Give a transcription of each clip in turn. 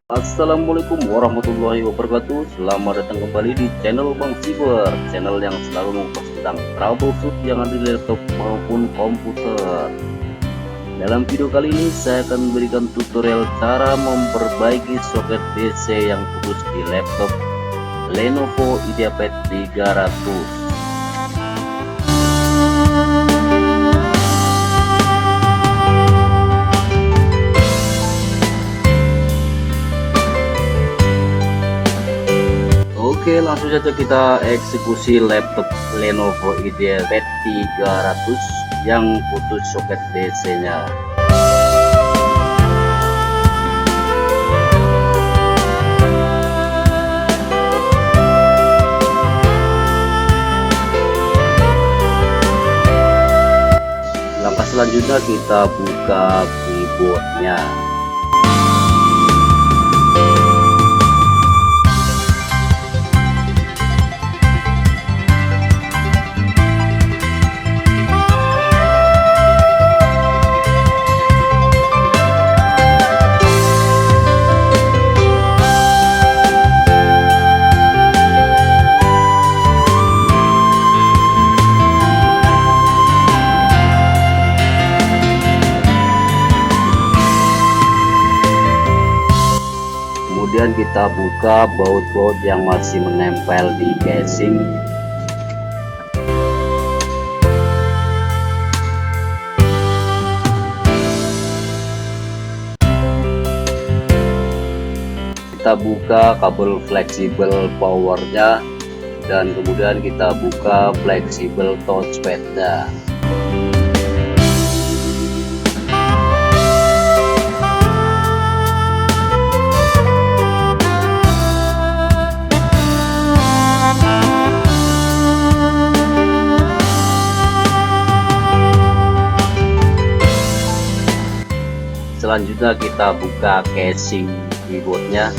Assalamualaikum warahmatullahi wabarakatuh. Selamat datang kembali di channel Bang Cyber, channel yang selalu membahas tentang troubleshoot yang ada di laptop maupun komputer. Dalam video kali ini saya akan memberikan tutorial cara memperbaiki soket DC yang putus di laptop Lenovo IdeaPad 300. Oke, langsung saja kita eksekusi laptop Lenovo IdeaPad 300 yang putus soket DC-nya. Langkah selanjutnya kita buka keyboardnya. Kemudian kita buka baut-baut yang masih menempel di casing. Kita buka kabel fleksibel powernya dan kemudian kita buka fleksibel touchpadnya. Selanjutnya kita buka casing keyboardnya.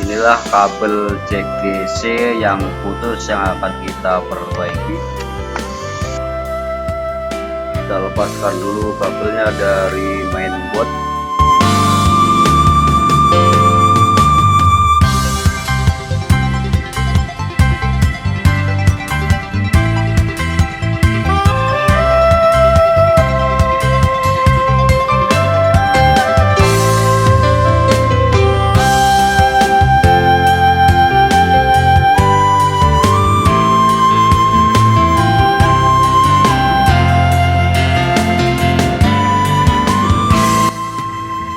Inilah kabel jack DC yang putus yang akan kita perbaiki. Kita lepaskan dulu kabelnya dari mainboard.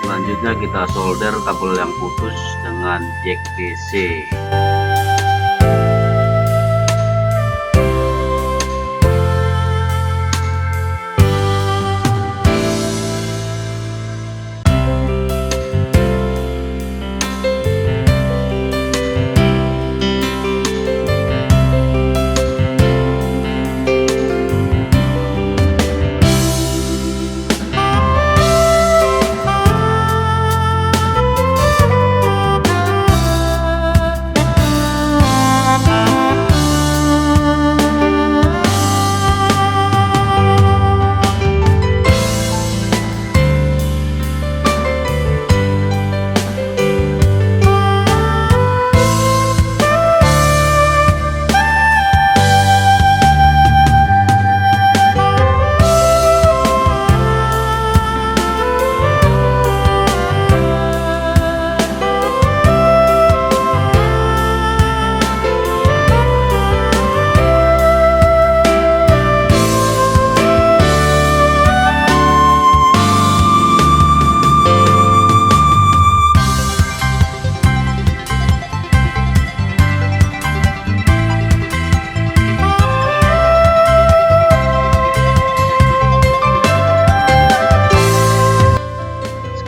Selanjutnya kita solder kabel yang putus dengan jack DC.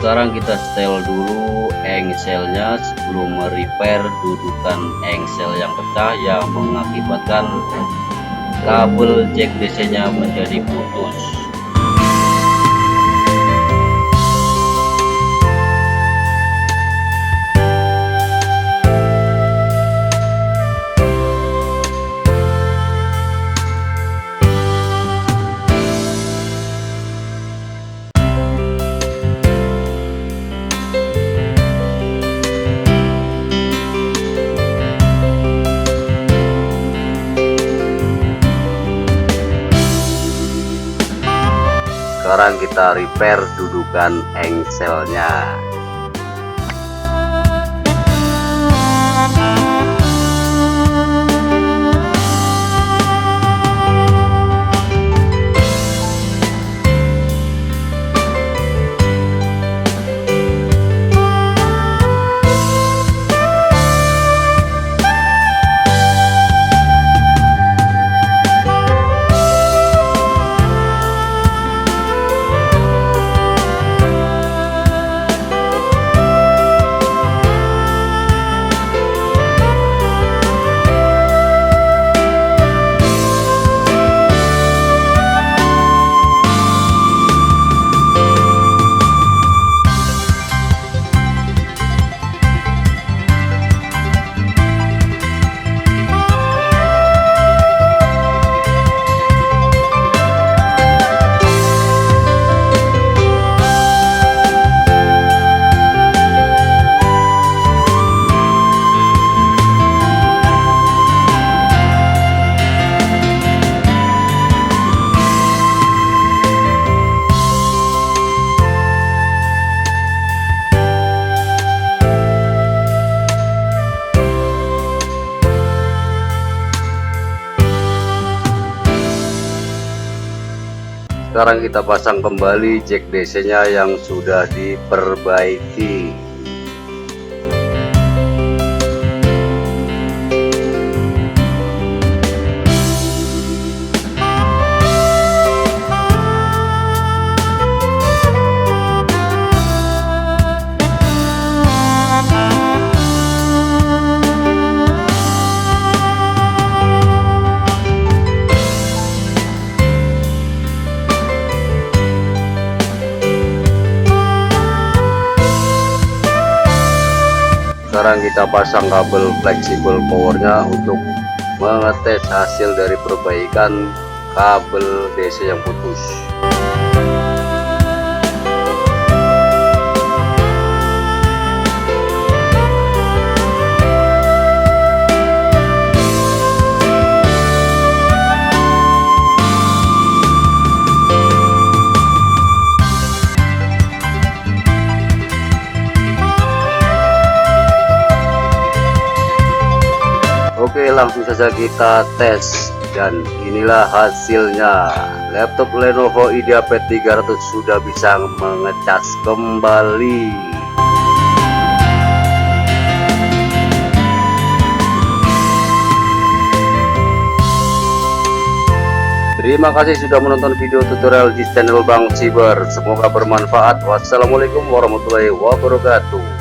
Sekarang kita setel dulu engselnya sebelum merepair dudukan engsel yang pecah yang mengakibatkan kabel jack DC nya menjadi putus. kita repair dudukan engselnya. Sekarang kita pasang kembali jack DC nya yang sudah diperbaiki. Sekarang kita pasang kabel fleksibel powernya untuk mengetes hasil dari perbaikan kabel DC yang putus. Oke, langsung saja kita tes dan inilah hasilnya. Laptop Lenovo IdeaPad 300 sudah bisa mengecas kembali. Terima kasih sudah menonton video tutorial di channel Bang Cyber. Semoga bermanfaat. Wassalamualaikum warahmatullahi wabarakatuh.